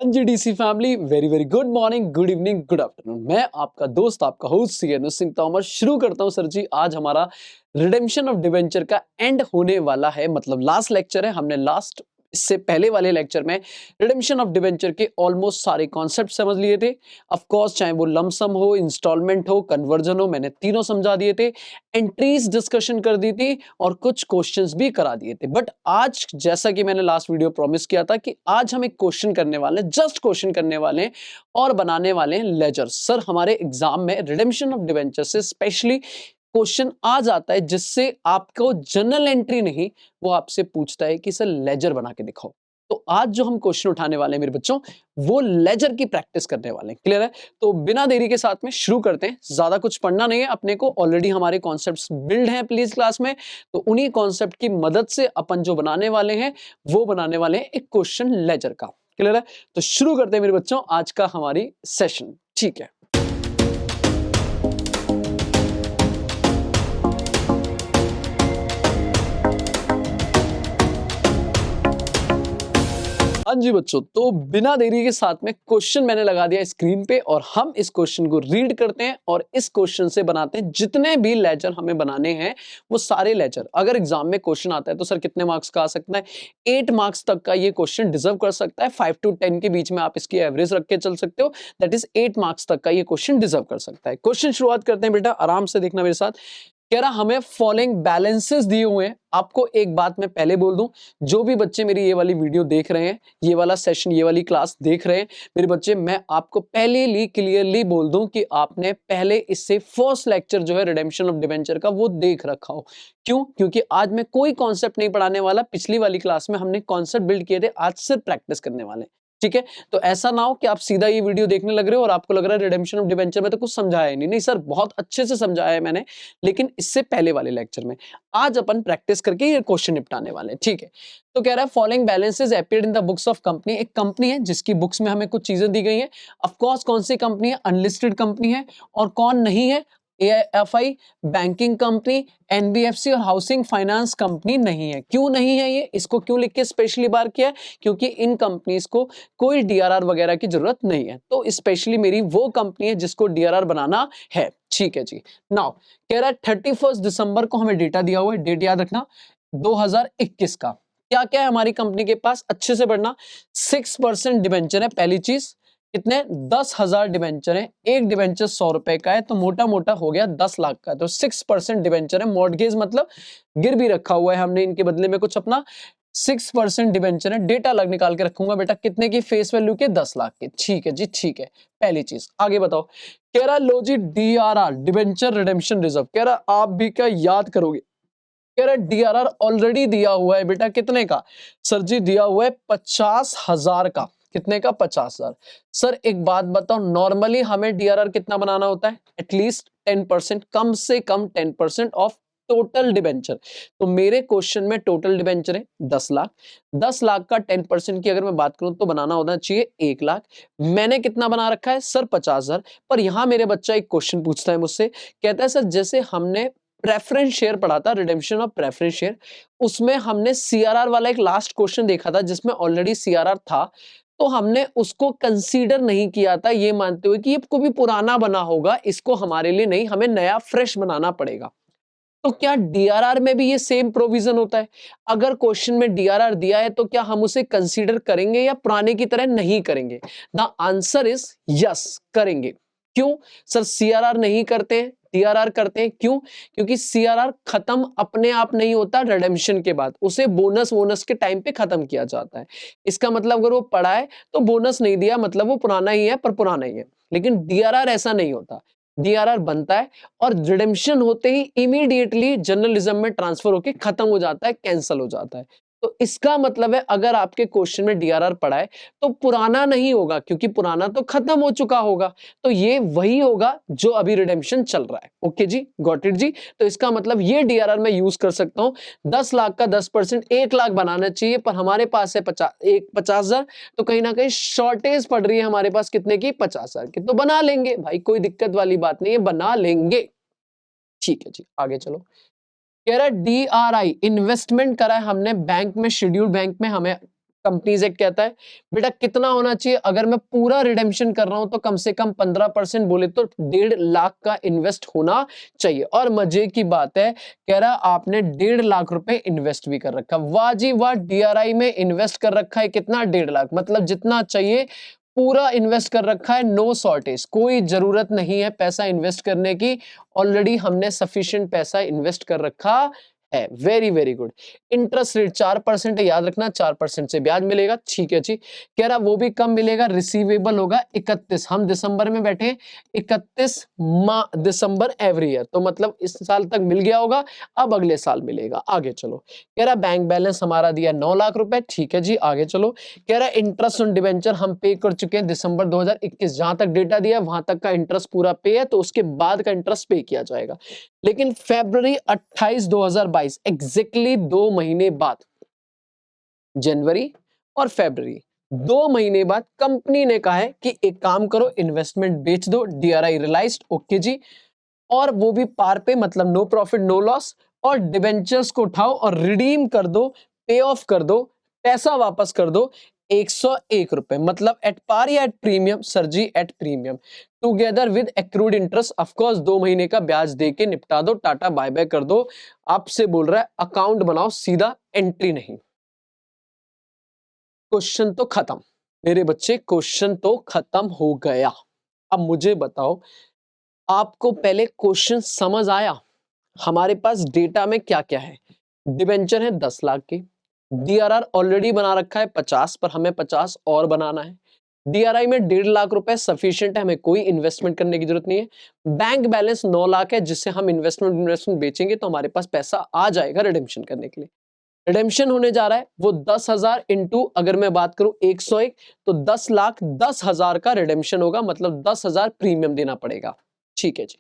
एनजीडीसी family very very good morning, good evening, good afternoon. मैं आपका दोस्त, आपका host C N Singh Tomar शुरू करता हूं। सर जी, आज हमारा रिडेम्पशन ऑफ डिवेंचर का एंड होने वाला है, मतलब लास्ट लेक्चर है। हमने लास्ट इससे पहले वाले लेक्चर में रिडेम्पशन ऑफ डिवेंचर के ऑलमोस्ट सारे कॉन्सेप्ट समझ लिए थे। ऑफ कोर्स, चाहे वो लमसम हो, इंस्टॉलमेंट हो, कन्वर्जन हो, मैंने तीनों समझा दिए थे। एंट्रीज डिस्कशन कर दी थी और कुछ क्वेश्चंस भी करा दिए थे। बट आज, जैसा कि मैंने लास्ट वीडियो प्रॉमिस किया था कि आज हम एक क्वेश्चन करने वाले हैं, जस्ट क्वेश्चन करने वाले हैं और बनाने वाले हैं लेजर। सर, हमारे एग्जाम में रिडेम्पशन ऑफ डिवेंचर से स्पेशली क्वेश्चन आ जाता है जिससे आपको जनरल एंट्री नहीं, वो आपसे पूछता है कि सर लेजर बना के दिखाओ। तो आज जो हम क्वेश्चन उठाने वाले हैं मेरे बच्चों, वो लेजर की प्रैक्टिस करने वाले हैं। क्लियर है? तो बिना देरी के साथ में शुरू करते हैं। ज्यादा कुछ पढ़ना नहीं है अपने को, ऑलरेडी हमारे कॉन्सेप्ट्स बिल्ड हैं प्लीज क्लास में। तो उन्हीं कॉन्सेप्ट की मदद से अपन जो बनाने वाले हैं वो बनाने वाले हैं एक क्वेश्चन लेजर का। क्लियर है? तो शुरू करते हैं मेरे बच्चों आज का हमारी सेशन। ठीक है, हाँ जी बच्चों, तो बिना देरी के साथ में क्वेश्चन मैंने लगा दिया स्क्रीन पे और हम इस क्वेश्चन को रीड करते हैं और इस क्वेश्चन से बनाते हैं जितने भी लेजर हमें बनाने हैं वो सारे लेजर। अगर एग्जाम में क्वेश्चन आता है तो सर कितने मार्क्स का आ सकता है? 8 मार्क्स तक का ये क्वेश्चन डिजर्व कर सकता है। 5 to 10 के बीच में आप इसकी एवरेज रख के चल सकते हो। दैट इज 8 मार्क्स तक का ये क्वेश्चन डिजर्व कर सकता है। क्वेश्चन शुरुआत करते हैं बेटा, आराम से देखना मेरे साथ। कह रहा हमें फॉलोइंग बैलेंसेस दिए हुए हैं। आपको एक बात मैं पहले बोल दूं, जो भी बच्चे मेरी ये वाली वीडियो देख रहे हैं, ये वाला सेशन, ये वाली क्लास देख रहे हैं मेरे बच्चे, मैं आपको पहले क्लियरली बोल दूं कि आपने पहले इससे फर्स्ट लेक्चर जो है रिडेम्पशन ऑफ डिवेंचर का वो देख रखा हो। क्यों? क्योंकि आज मैं कोई कॉन्सेप्ट नहीं पढ़ाने वाला। पिछली वाली क्लास में हमने कॉन्सेप्ट बिल्ड किए थे, आज सिर्फ प्रैक्टिस करने वाले। ठीक है? तो ऐसा ना हो कि आप सीधा ये वीडियो देखने लग रहे हो और आपको लग रहा है रिडेम्पशन ऑफ डिवेंचर में तो कुछ समझाया ही नहीं। नहीं सर, बहुत अच्छे से समझाया है मैंने, लेकिन इससे पहले वाले लेक्चर में। आज अपन प्रैक्टिस करके ये क्वेश्चन निपटाने वाले हैं। ठीक है? तो कह रहा है following balances appeared in the books of company. एक कंपनी है जिसकी बुक्स में हमें कुछ चीजें दी गई हैं। ऑफ कोर्स, कौन सी कंपनी है? अनलिस्टेड कंपनी है। और कौन नहीं है? एएफआई, बैंकिंग कंपनी, एनबीएफसी और हाउसिंग फाइनेंस कंपनी नहीं है। क्यों नहीं है ये? इसको क्यों लिख के स्पेशली बार किया है? क्योंकि इन कंपनीज को कोई डीआरआर वगैरह की जरूरत नहीं है। तो स्पेशली मेरी वो कंपनी है जिसको डीआरआर बनाना है। ठीक है जी। नाउ कह रहा है 31 दिसंबर को हमें डेटा दिया हुआ है, डेट याद रखना, 2021 का। क्या क्या है हमारी कंपनी के पास? अच्छे से पढ़ना। 6% डिबेंचर है, पहली चीज। कितने? 10,000 डिबेंचर है। एक डिबेंचर 100 रुपए का है, तो मोटा मोटा हो गया 10 लाख का। तो 6% डिबेंचर है। मॉर्टगेज मतलब गिरवी रखा हुआ है हमने इनके बदले में कुछ अपना। 6% डिबेंचर है। डेटा अलग निकाल के रखूंगा बेटा, कितने की? फेस वैल्यू के 10 लाख के। ठीक है जी, ठीक है। पहली चीज, आगे बताओ। कह रहा लो जी, डीआरआर, डिबेंचर रिडेम्पशन रिजर्व। कह रहा आप भी क्या याद करोगे? कह रहा डीआरआर ऑलरेडी दिया हुआ है बेटा। कितने का? सर जी दिया हुआ है 50,000 का। कितने का? 50,000। सर एक बात बताओ, नॉर्मली हमें डीआरआर कितना बनाना होता है? एटलीस्ट 10%, कम से कम 10% ऑफ टोटल डिबेंचर। तो मेरे क्वेश्चन में टोटल डिबेंचर है 10 लाख। 10 लाख का 10% की अगर मैं बात करूं तो बनाना होना चाहिए 1 लाख। मैंने कितना बना रखा है? सर 50,000। पर यहां मेरे बच्चा एक क्वेश्चन पूछता है मुझसे, कहता है सर जैसे हमने प्रेफरेंस शेयर पढ़ा था, रिडेम्पशन ऑफ प्रेफरेंस शेयर, उसमें हमने सीआरआर वाला एक लास्ट क्वेश्चन देखा था जिसमें ऑलरेडी सीआरआर था। तो हमने उसको कंसीडर नहीं किया था, ये मानते हुए कि ये को भी पुराना बना होगा, इसको हमारे लिए नहीं, हमें नया फ्रेश बनाना पड़ेगा। तो क्या डीआरआर में भी ये सेम प्रोविजन होता है? अगर क्वेश्चन में डीआरआर दिया है तो क्या हम उसे कंसीडर करेंगे या पुराने की तरह नहीं करेंगे? द आंसर इज यस, करेंगे। क्यों? सर सीआरआर नहीं करते हैं, डीआरआर करते हैं। क्यों? क्योंकि सीआरआर खत्म अपने आप नहीं होता, रिडेम्पशन के बाद उसे बोनस के टाइम पे खत्म किया जाता है। इसका मतलब अगर वो पड़ा है तो बोनस नहीं दिया, मतलब वो पुराना ही है, पर पुराना ही है। लेकिन डीआरआर ऐसा नहीं होता। डीआरआर बनता है और रिडेम्पशन होते ही इमीडिएटली जर्नलिज्म में ट्रांसफर होकर खत्म हो जाता है, कैंसिल हो जाता है। तो इसका मतलब है अगर आपके क्वेश्चन में डीआरआर पड़ा है तो पुराना नहीं होगा, क्योंकि पुराना तो खत्म हो चुका होगा। तो ये वही होगा जो अभी रिडेम्पशन चल रहा है। ओके जी, गॉट इट जी। तो इसका मतलब ये डीआरआर मैं यूज कर सकता हूं। 10 लाख का 10%, 1 लाख बनाना चाहिए, पर हमारे पास है 50,000। तो कहीं ना कहीं शॉर्टेज पड़ रही है हमारे पास, कितने की? 50,000 की। तो बना लेंगे भाई, कोई दिक्कत वाली बात नहीं है, बना लेंगे। ठीक है जी, आगे चलो। कह रहा है डीआरआई इन्वेस्टमेंट करा है हमने बैंक में, शेड्यूल बैंक में। हमें कंपनीज एक्ट कहता है बेटा कितना होना चाहिए, अगर मैं पूरा रिडेम्पशन कर रहा हूं तो कम से कम 15% बोले तो 1.5 लाख का इन्वेस्ट होना चाहिए। और मजे की बात है, कह रहा आपने 1.5 लाख रुपए इन्वेस्ट भी कर रखा। वाह जी वाह, डीआरआई में इन्वेस्ट कर रखा है कितना, 1.5 लाख, मतलब जितना चाहिए पूरा इन्वेस्ट कर रखा है, नो शॉर्टेज, कोई जरूरत नहीं है पैसा इन्वेस्ट करने की, ऑलरेडी हमने सफिशिएंट पैसा इन्वेस्ट कर रखा है। Very very good. Interest rate 4% है, याद रखना 4% से ब्याज मिलेगा, ठीक है जी। कह रहा वो भी कम मिलेगा, रिसीवेबल होगा 31, हम दिसंबर में बैठे, 31 दिसंबर एवरी ईयर, तो मतलब इस साल तक मिल गया होगा, अब अगले साल मिलेगा। आगे चलो, कह रहा बैंक बैलेंस हमारा दिया 9 लाख रुपए, ठीक है जी। आगे चलो, कह रहा इंटरेस्ट ऑन डिवेंचर हम पे कर चुके हैं दिसंबर 2021, जहां तक डेटा दिया वहां तक का इंटरेस्ट पूरा पे है, तो उसके बाद का इंटरेस्ट पे किया जाएगा। लेकिन फरवरी 28 2022 एग्जैक्टली 2 महीने बाद, जनवरी और फरवरी 2 महीने बाद कंपनी ने कहा है कि एक काम करो, इन्वेस्टमेंट बेच दो, डीआरआई रियलाइज्ड, ओके जी, और वो भी पार पे, मतलब नो प्रॉफिट नो लॉस, और डिबेंचर्स को उठाओ और रिडीम कर दो, पे ऑफ कर दो, पैसा वापस कर दो 101 रुपए, मतलब एट पार या एट प्रीमियम, सर जी at premium, together with accrued interest, of course 2 महीने का ब्याज दे के निपटा दो, टाटा बाय बाय कर दो। आपसे बोल रहा है अकाउंट बनाओ सीधा, एंट्री नहीं। क्वेश्चन तो खत्म मेरे बच्चे, क्वेश्चन तो खत्म हो गया। अब मुझे बताओ, आपको पहले क्वेश्चन समझ आया? हमारे पास डेटा में क्या क्या है, डिबेंचर है 10 लाख की, डीआरआर ऑलरेडी बना रखा है 50, पर हमें 50 और बनाना है, डीआरआई में 1.5 लाख रुपए सफिशिएंट है, हमें कोई इन्वेस्टमेंट करने की जरूरत नहीं है, बैंक बैलेंस 9 लाख है, जिससे हम इन्वेस्टमेंट बेचेंगे तो हमारे पास पैसा आ जाएगा रिडेम्पशन करने के लिए। रिडेम्पशन होने जा रहा है वो 10,000 इंटू, अगर मैं बात करूं 101, तो 10 लाख 10,000 का रिडेम्पशन होगा, मतलब 10,000 प्रीमियम देना पड़ेगा, ठीक है जी,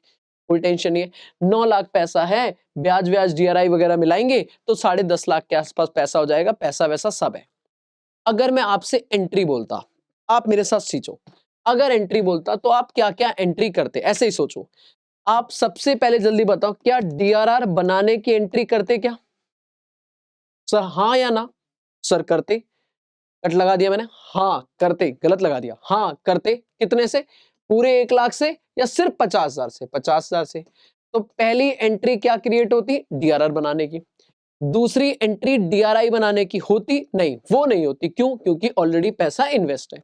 कोई टेंशन नहीं है। 9 लाख पैसा है, ब्याज व्याज डीआरआई वगैरह मिलाएंगे तो 10.5 लाख के आसपास पैसा हो जाएगा, पैसा वैसा सब है। अगर मैं आपसे एंट्री बोलता, आप मेरे साथ सींचो, अगर एंट्री बोलता तो आप क्या क्या एंट्री करते, ऐसे ही सोचो। आप सबसे पहले जल्दी बताओ, क्या डीआरआर बनाने की एंट्री करते क्या सर, हाँ या ना? सर करते, कट लगा दिया मैंने, हाँ करते, गलत लगा दिया, हाँ करते, कितने से, पूरे 1 लाख से या सिर्फ 50,000 से, 50,000 से। तो पहली एंट्री क्या क्रिएट होती, डीआरआर बनाने की। दूसरी एंट्री डीआरआई बनाने की होती नहीं, वो नहीं होती, क्यों, क्योंकि ऑलरेडी पैसा इन्वेस्ट है।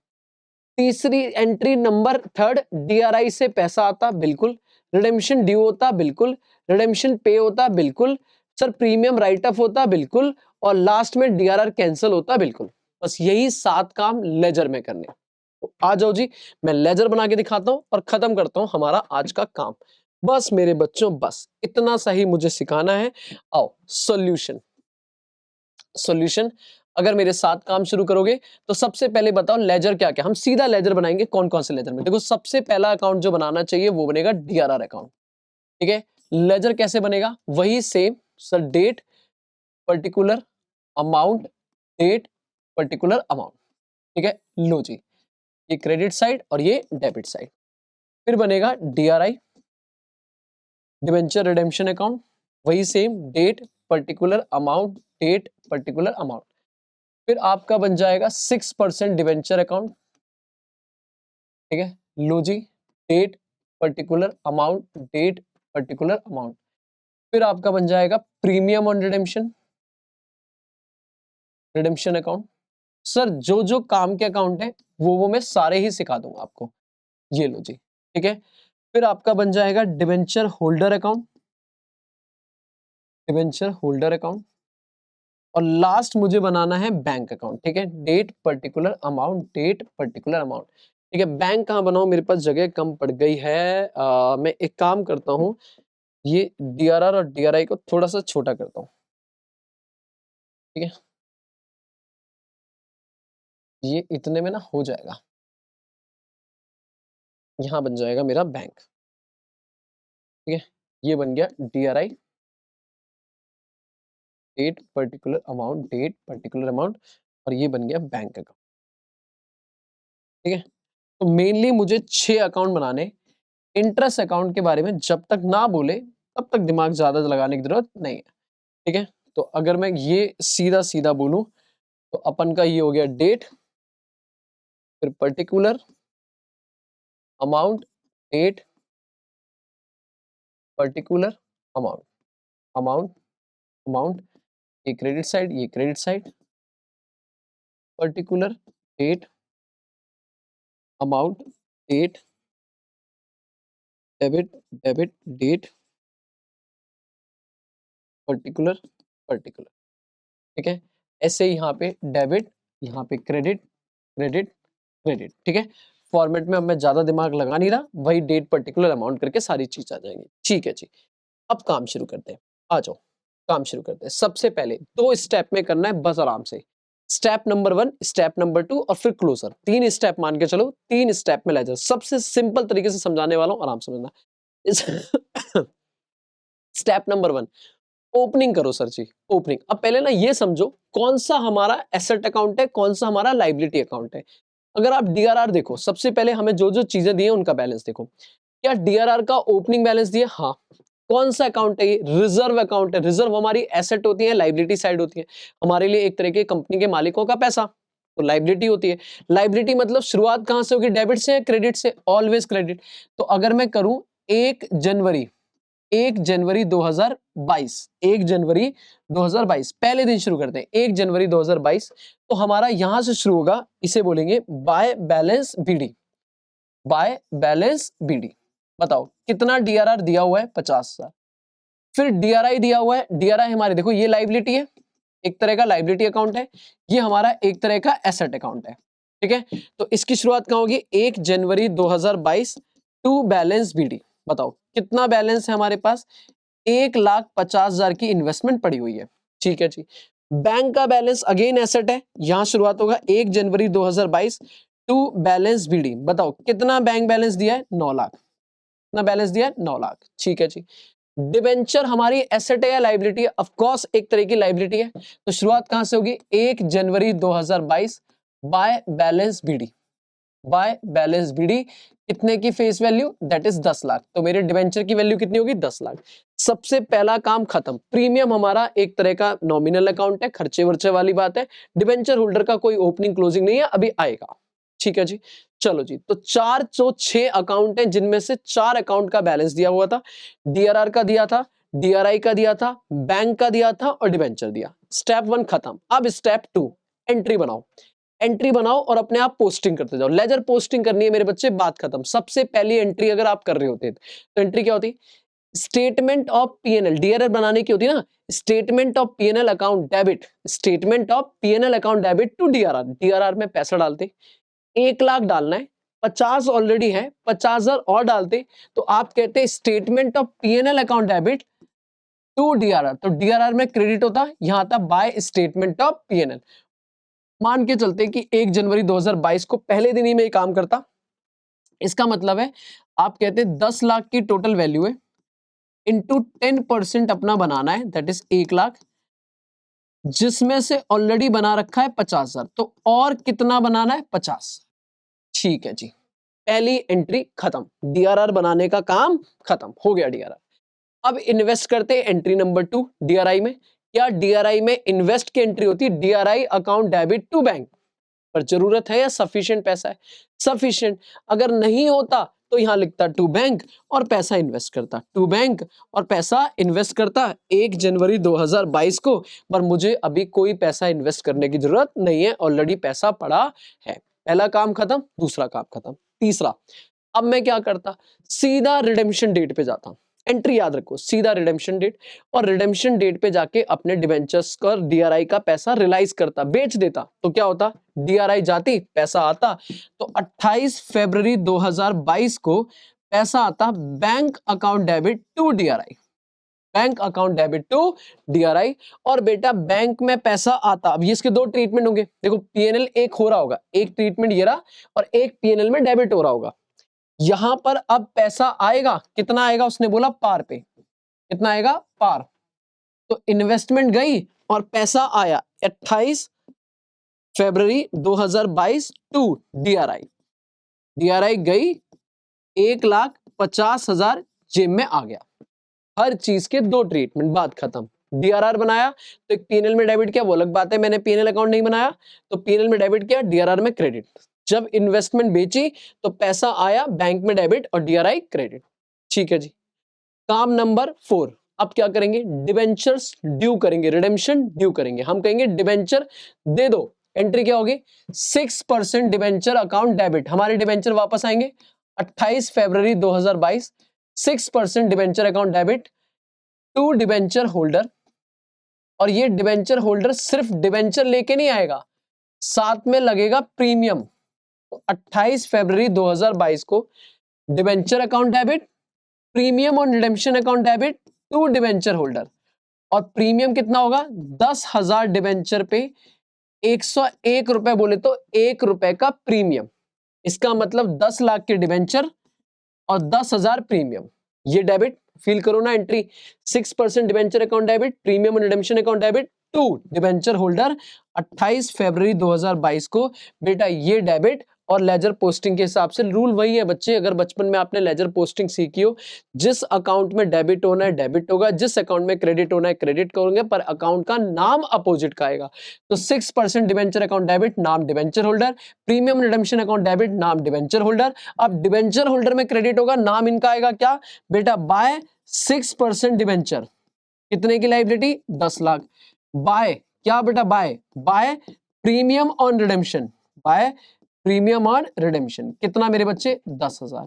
तीसरी एंट्री नंबर थर्ड, डीआरआई से पैसा आता, बिल्कुल, रिडेम्पशन ड्यू होता, बिल्कुल, रिडेम्पशन पे होता, बिल्कुल, सर प्रीमियम राइट ऑफ होता, बिल्कुल, और लास्ट में डीआरआर कैंसिल होता, बिल्कुल। बस यही 7 काम लेजर में करने। तो आ जाओ जी, मैं लेजर बना के दिखाता हूं और खत्म करता हूं हमारा आज का काम। बस मेरे बच्चों, बस इतना सा ही मुझे सिखाना है। आओ सॉल्यूशन, सॉल्यूशन अगर मेरे साथ काम शुरू करोगे तो सबसे पहले बताओ लेजर क्या क्या, हम सीधा लेजर बनाएंगे, कौन कौन से लेजर में। देखो सबसे पहला अकाउंट जो बनाना चाहिए वो बनेगा डीआरआर अकाउंट, ठीक है। लेजर कैसे बनेगा, वही same sir, date particular amount, date particular amount, ठीक है। लो जी, ये क्रेडिट साइड और ये डेबिट साइड। फिर बनेगा डीआरआई, डिबेंचर रिडेम्पशन अकाउंट, वही same date particular amount, date particular amount. फिर आपका बन जाएगा 6% डिवेंचर अकाउंट, ठीक है। लो जी, date particular amount, date particular amount. फिर आपका बन जाएगा premium on redemption, redemption account. Sir जो जो काम के अकाउंट है वो मैं सारे ही सिखा दूंगा आपको, ये लो जी, ठीक है। फिर आपका बन जाएगा debenture holder account, debenture holder account. और लास्ट मुझे बनाना है बैंक अकाउंट, ठीक है। Date particular amount, date particular amount, ठीक है। बैंक कहाँ बनाऊं, मेरे पास जगह कम पड़ गई है। मैं एक काम करता हूँ, ये डीआरआर और डीआरआई को थोड़ा सा छोटा करता हूँ, ठीक है। ये इतने में ना हो जाएगा, यहाँ बन जाएगा मेरा बैंक, ठीक है। ये बन गया DRI, date particular amount, date particular amount, और ये बन गया बैंक अकाउंट, ठीक है। तो मेनली मुझे 6 अकाउंट बनाने। इंटरेस्ट अकाउंट के बारे में जब तक ना बोले तब तक दिमाग ज्यादा लगाने की जरूरत नहीं है, ठीक है। तो अगर मैं ये सीधा सीधा बोलूं तो अपन का ये हो गया डेट, फिर particular amount, date, particular amount, amount, amount, ये क्रेडिट साइड, ये credit side, particular, date, amount, date, debit, debit, date, particular, particular. ठीक है, ऐसे यहाँ पे डेबिट, यहाँ पे क्रेडिट, क्रेडिट, क्रेडिट। ठीक है, फॉर्मेट में अब मैं ज्यादा दिमाग लगा नहीं रहा, वही डेट पर्टिकुलर अमाउंट करके सारी चीज आ जाएंगी। ठीक है जी, अब काम शुरू करते हैं, आ जाओ काम शुरू करते हैं। सबसे पहले 2 स्टेप में करना है बस आराम से। स्टेप नंबर 1, स्टेप नंबर 2 और फिर क्लोजर। 3 स्टेप मान के चलो, 3 स्टेप में लेजर। सबसे सिंपल तरीके से समझाने वाला हूं, आराम से समझना। स्टेप नंबर 1, ओपनिंग करो सर जी, ओपनिंग। अब पहले ना ये समझो कौन सा हमारा एसेट अकाउंट है, कौन सा हमारा लाइबिलिटी अकाउंट है। अगर आप डीआरआर देखो, सबसे पहले हमें जो जो चीजें दी है उनका बैलेंस देखो। क्या डीआरआर का ओपनिंग बैलेंस दिया? हाँ। कौन सा अकाउंट है ये? रिजर्व अकाउंट है। रिजर्व हमारी एसेट होती है, लाइबिलिटी साइड होती है, हमारे लिए एक तरह के कंपनी के मालिकों का पैसा, तो लाइबिलिटी होती है। लाइबिलिटी मतलब शुरुआत कहां से होगी? डेबिट से या क्रेडिट से? Always credit. तो अगर मैं करूं 1 जनवरी 1 जनवरी 2022, 1 जनवरी 2022 पहले दिन शुरू करते हैं, 1 जनवरी 2022। तो हमारा यहां से शुरू होगा, इसे बोलेंगे by balance BD, by balance BD. बताओ कितना डीआरआर दिया हुआ है? 50,000। फिर डीआरआई दिया हुआ है। डीआरआई हमारे देखो ये लाइबिलिटी है, एक तरह का लाइबिलिटी अकाउंट है, ये हमारा एक तरह का एसेट अकाउंट है। ठीक है, तो इसकी शुरुआत कहां होगी? 1 जनवरी 2022 टू बैलेंस बीडी। बताओ कितना बैलेंस है हमारे पास? 1,50,000 की इन्वेस्टमेंट पड़ी हुई है। ठीक है जी। बैंक का बैलेंस अगेन एसेट है, यहां शुरुआत होगा 1 जनवरी 2022 टू बैलेंस बीडी। बताओ कितना बैंक बैलेंस दिया है? 9 लाख। कितना बैलेंस दिया है? 9 लाख। ठीक है जी। डिबेंचर हमारी एसेट है या लाइबिलिटी है? ऑफ कोर्स एक तरह की लाइबिलिटी है, तो शुरुआत कहां से होगी? 1 जनवरी 2022 by balance BD, by balance BD. कितने की face value? That is 10 lakh. तो मेरे डिबेंचर की वैल्यू कितनी होगी? 10 लाख। सबसे पहला काम खत्म। प्रीमियम हमारा एक तरह का नॉमिनल अकाउंट है, खर्चे वर्चे वाली बात है। डिबेंचर होल्डर का कोई ओपनिंग क्लोजिंग नहीं है, अभी आएगा। ठीक है जी, चलो जी। तो 6 अकाउंट हैं, जिनमें से 4 अकाउंट का बैलेंस दिया हुआ था। डीआरआर का दिया था, डीआरआई का दिया था, बैंक का दिया था और डिबेंचर दिया। स्टेप 1 खत्म। अब स्टेप 2, एंट्री बनाओ। एंट्री बनाओ और अपने आप पोस्टिंग करते जाओ। लेजर पोस्टिंग करनी है मेरे बच्चे, बात खत्म। सबसे पहली एंट्री अगर आप कर रहे होते तो एंट्री क्या होती? Statement of PNL. डीआरआर बनाने की होती है ना, statement of PNL account debit, statement of PNL account debit to DRR. DRR में पैसा डालते, 1 लाख डालना है, 50 ऑलरेडी है, 50,000 और डालते, तो आप कहते हैं statement of PNL account debit to DRR. तो डीआरआर में क्रेडिट होता, यहां आता बाय स्टेटमेंट ऑफ पीएनएल। मान के चलते कि 1 जनवरी 2022 को पहले दिन ही में ये काम करता। इसका मतलब है आप कहते हैं 10 लाख की टोटल वैल्यू है, इंटू 10% अपना बनाना है, दैट इज 1 लाख, जिसमें से ऑलरेडी बना रखा है 50,000। तो और कितना बनाना है? 50। ठीक है जी, पहली एंट्री खत्म। डीआरआर बनाने का काम खत्म हो गया। डीआरआर अब इन्वेस्ट करते हैं एंट्री नंबर 2 डीआरआई में। क्या डीआरआई में इन्वेस्ट की एंट्री होती है? DRI account debit to bank. पर जरूरत है या सफिशिएंट पैसा है? सफिशिएंट। अगर नहीं होता तो यहां लिखता टू बैंक और पैसा इन्वेस्ट करता, टू बैंक और पैसा इन्वेस्ट करता 1 जनवरी 2022 को। पर मुझे अभी कोई पैसा इन्वेस्ट करने की जरूरत नहीं है, ऑलरेडी पैसा पड़ा है। पहला काम खत्म, दूसरा काम खत्म। तीसरा, अब मैं क्या करता? सीधा रिडेम्पशन डेट पे जाता। एंट्री याद रखो, सीधा रिडेम्पशन डेट, और रिडेम्पशन डेट पे जाके अपने डिबेंचर्स का डीआरआई का पैसा रिलाइज करता, बेच देता। तो क्या होता? डीआरआई जाती, पैसा आता। तो 28 फरवरी 2022 को पैसा आता bank account debit to DRI, bank account debit to DRI. और बेटा बैंक में पैसा आता, अब ये इसके 2 ट्रीटमेंट होंगे। देखो पीएनएल एक हो रहा होगा, एक ट्रीटमेंट ये रहा, और एक पीएनएल में डेबिट हो रहा होगा। यहां पर अब पैसा आएगा, कितना आएगा? उसने बोला पार पे। कितना आएगा? पार। तो इन्वेस्टमेंट गई और पैसा आया 28 फरवरी 2022 टू डीआरआई। डीआरआई गई, 1,50,000 जेब में आ गया। हर चीज के 2 ट्रीटमेंट, बात खत्म। डीआरआर बनाया तो एक पीएनएल में डेबिट किया, वो अलग बात है, मैंने पीएनएल अकाउंट नहीं बनाया तो पीएनएल में डेबिट किया, डीआरआर में क्रेडिट। जब इन्वेस्टमेंट बेची तो पैसा आया बैंक में डेबिट और डीआरआई क्रेडिट। ठीक है जी। काम नंबर 4, अब क्या करेंगे, डिबेंचर्स ड्यू करेंगे, रिडेम्पशन ड्यू करेंगे। हम कहेंगे डिबेंचर दे दो, एंट्री क्या होगी, 6% डिबेंचर अकाउंट डेबिट। हमारे डिबेंचर वापस आएंगे 28 फरवरी 2022, 6% debenture account debit to debenture holder. और ये डिबेंचर होल्डर सिर्फ डिबेंचर लेके नहीं आएगा, साथ में लगेगा प्रीमियम। तो 28 फरवरी 2022 को डिबेंचर अकाउंट डेबिट, प्रीमियम और redemption account debit to debenture holder. और प्रीमियम कितना होगा, 10,000 डिबेंचर पे 101 रुपए, बोले तो 1 रुपए का प्रीमियम। इसका मतलब 10 लाख के डिबेंचर और 10,000 प्रीमियम, ये डेबिट। फील करो ना entry, 6% debenture account debit, premium और redemption account debit to debenture holder 28 फरवरी 2022 को। बेटा ये डेबिट, और लेजर पोस्टिंग के हिसाब से रूल वही है बच्चे, अगर बचपन में आपने लेजर पोस्टिंग सीखी हो, जिस अकाउंट में डेबिट होना है डेबिट होगा, जिस अकाउंट में क्रेडिट होना है क्रेडिट करोगे, पर अकाउंट का नाम अपोजिट का आएगा। तो 6% डिबेंचर अकाउंट डेबिट, नाम debenture holder, premium redemption account debit, नाम डिबेंचर होल्डर। अब डिबेंचर होल्डर में क्रेडिट होगा, नाम इनका आएगा क्या बेटा, बाय 6% डिबेंचर, कितने की लायबिलिटी, 10 लाख, बाय क्या बेटा, by premium on redemption, by premium on redemption, कितना मेरे बच्चे, 10,000।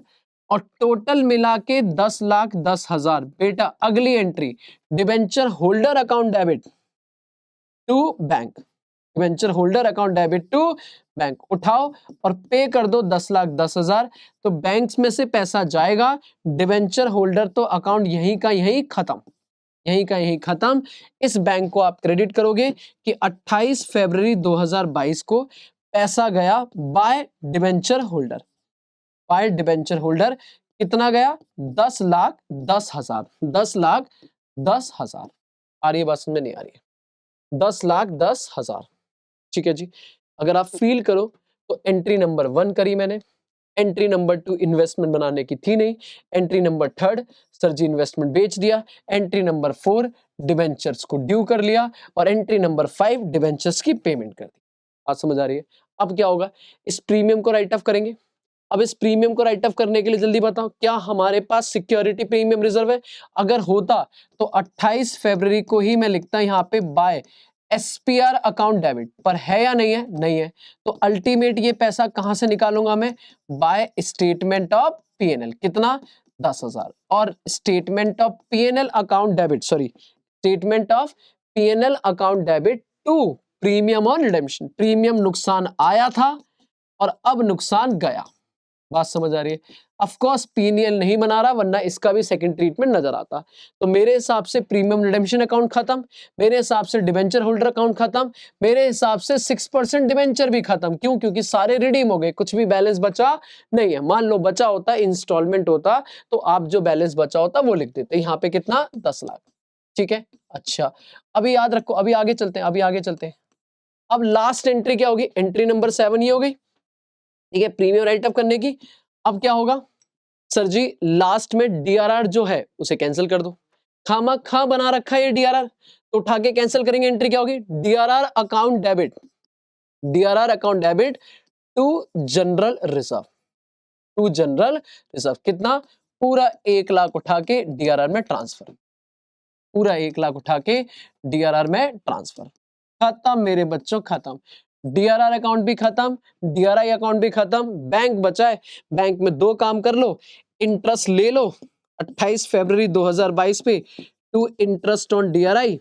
और टोटल मिला के 10,10,000। बेटा अगली entry, debenture holder account debit to bank, debenture holder account debit to bank, उठाओ और पे कर दो 10,10,000। तो बैंक में से पैसा जाएगा, डिबेंचर होल्डर तो अकाउंट यहीं का यहीं खत्म, यहीं का यहीं खत्म। इस बैंक को आप क्रेडिट करोगे कि 28 फरवरी 2022 को पैसा गया by debenture holder, by debenture holder, कितना गया, 10,10,000, 10,10,000। आ रही है बात समझ में, नहीं आ रही है, 10,10,000। ठीक है जी। अगर आप फील करो तो एंट्री नंबर 1 करी मैंने, एंट्री नंबर 2 इन्वेस्टमेंट बनाने की थी नहीं, एंट्री नंबर 3 सर जी इन्वेस्टमेंट बेच दिया, एंट्री नंबर 4 डिबेंचर्स को ड्यू कर लिया, और एंट्री नंबर 5 डिबेंचर्स की पेमेंट कर दी। बात समझ आ रही है। अब क्या होगा, इस प्रीमियम को राइट ऑफ करेंगे। अब इस प्रीमियम को राइट ऑफ करने के लिए जल्दी बताओ, क्या हमारे पास सिक्योरिटी प्रीमियम रिजर्व है? अगर होता तो 28 फरवरी को ही मैं लिखता यहाँ पे बाय एसपीआर अकाउंट डेबिट, पर है या नहीं है, नहीं है। तो अल्टीमेट ये पैसा कहां से निकालूंगा मैं, बाय स्टेटमेंट ऑफ पीएनएल, कितना, 10,000। और statement of PNL account debit, sorry statement of PNL account debit to premium on redemption, premium नुकसान आया था और अब नुकसान गया। बात समझ आ रही है। ऑफ कोर्स पीएनएल नहीं बना रहा, वरना इसका भी सेकंड ट्रीटमेंट नजर आता। तो मेरे हिसाब से प्रीमियम रिडेम्पशन अकाउंट खत्म, मेरे हिसाब से डिबेंचर होल्डर अकाउंट खत्म, मेरे हिसाब से 6% डिबेंचर भी खत्म। क्यों? क्योंकि सारे रिडीम हो गए, कुछ भी बैलेंस बचा नहीं है। मान लो बचा होता, इंस्टॉलमेंट होता, तो आप जो बैलेंस बचा होता वो लिख देते। यहाँ पे कितना, 10 लाख। ठीक है, अच्छा अभी याद रखो, अभी आगे चलते हैं, अभी आगे चलते हैं। अब लास्ट एंट्री क्या होगी, एंट्री नंबर 7 ये हो गई। ठीक है, प्रीमियम राइट अप करने की। अब क्या होगा सर जी, लास्ट में डीआरआर जो है उसे कैंसिल कर दो। खामा खा बना रखा है ये डीआरआर, तो उठा के कैंसिल करेंगे। एंट्री क्या होगी, DRR account debit, DRR account debit to general reserve, to general reserve, कितना, पूरा 1 लाख उठा के डीआरआर में ट्रांसफर, पूरा 1 लाख उठा के डीआरआर में ट्रांसफर। खत्म मेरे बच्चों, खत्म। डीआरआर अकाउंट भी खत्म, डीआरआई अकाउंट भी खत्म, बैंक बचा है। बैंक में 2 काम कर लो, इंटरेस्ट ले लो 28 फरवरी 2022 पे to interest on DRI,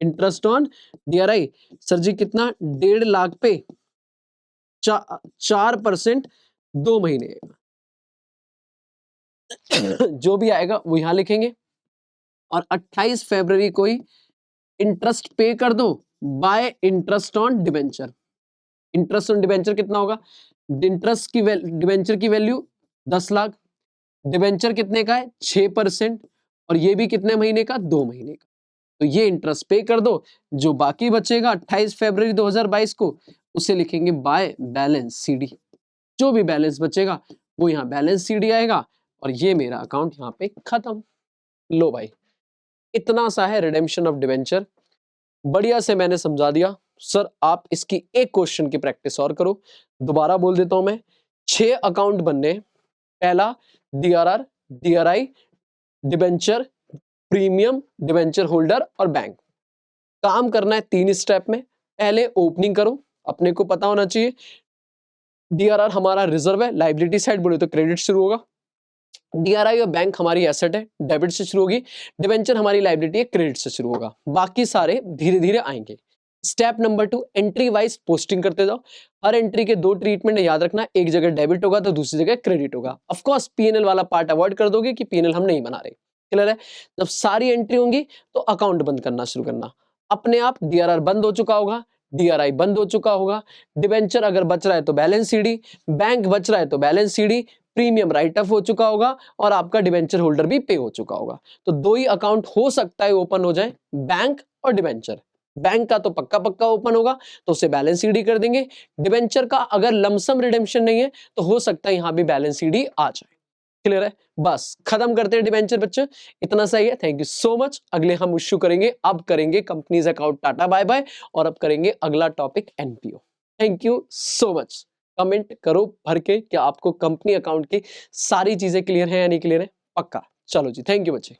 interest on DRI sir ji कितना, 1.5 लाख पे 4% 2 महीने जो भी आएगा वो यहां लिखेंगे। और 28 फरवरी को ही इंटरेस्ट पे कर दो bye interest on debenture. Interest on debenture कितना होगा, इंटरेस्ट की डिबेंचर की वैल्यू 10 लाख, डिबेंचर कितने का है 6%, और ये भी कितने महीने का, 2 महीने का। तो ये इंटरेस्ट पे कर दो, जो बाकी बचेगा 28 फरवरी 2022 को उसे लिखेंगे बाय बैलेंस सीडी। जो भी बैलेंस बचेगा वो यहाँ बैलेंस सीडी आएगा, और ये मेरा अकाउंट यहाँ पे खत्म। लो भाई, इतना सा है रिडेम्पशन ऑफ डिबेंचर। बढ़िया से मैंने समझा दिया सर, आप इसकी एक क्वेश्चन की प्रैक्टिस और करो। दोबारा बोल देता हूं मैं, 6 अकाउंट बनने, पहला DRR, DRI, debenture, premium, debenture holder और बैंक। काम करना है 3 स्टेप में। पहले ओपनिंग करो, अपने को पता होना चाहिए डीआरआर हमारा रिजर्व है, लाइबिलिटी साइड बोले तो क्रेडिट शुरू होगा। डीआरआई और बैंक हमारी एसेट है, डेबिट से शुरू होगी। डिबेंचर हमारी लाइबिलिटी है, क्रेडिट से शुरू होगा। बाकी सारे धीरे धीरे आएंगे। Step number 2, entry wise posting करते जाओ। हर एंट्री के 2 ट्रीटमेंट याद रखना, एक जगह डेबिट होगा तो दूसरी जगह क्रेडिट होगा। ऑफ कोर्स पीएनएल वाला पार्ट अवॉइड कर दोगे कि पीएनएल हम नहीं बना रहे। क्लियर है? जब सारी एंट्री होंगी तो अकाउंट बंद करना शुरू करना। अपने आप डीआरआर बंद हो चुका होगा, डीआरआई बंद हो चुका होगा, डिबेंचर अगर बच रहा है तो बैलेंस सीडी, बैंक बच रहा है तो balance CD, premium right of हो चुका होगा और आपका डिबेंचर होल्डर भी पे हो चुका होगा। तो 2 ही अकाउंट हो सकता है ओपन हो जाए, बैंक और डिबेंचर। बैंक का तो पक्का पक्का ओपन होगा तो उसे बैलेंस सीडी कर देंगे। डिबेंचर का अगर लमसम रिडेम्पशन नहीं है तो हो सकता है यहां भी बैलेंस सीडी आ जाए। क्लियर है? बस खत्म करते हैं डिबेंचर बच्चे, इतना सही है। Thank you so much. अगले हम इश्यू करेंगे, अब करेंगे कंपनीज अकाउंट, टाटा बाय बाय, और अब करेंगे अगला topic NPO. Thank you so much. Comment करो भर के कि आपको कंपनी अकाउंट की सारी चीजें क्लियर है या नहीं क्लियर है। पक्का। चलो जी, थैंक यू बच्चे।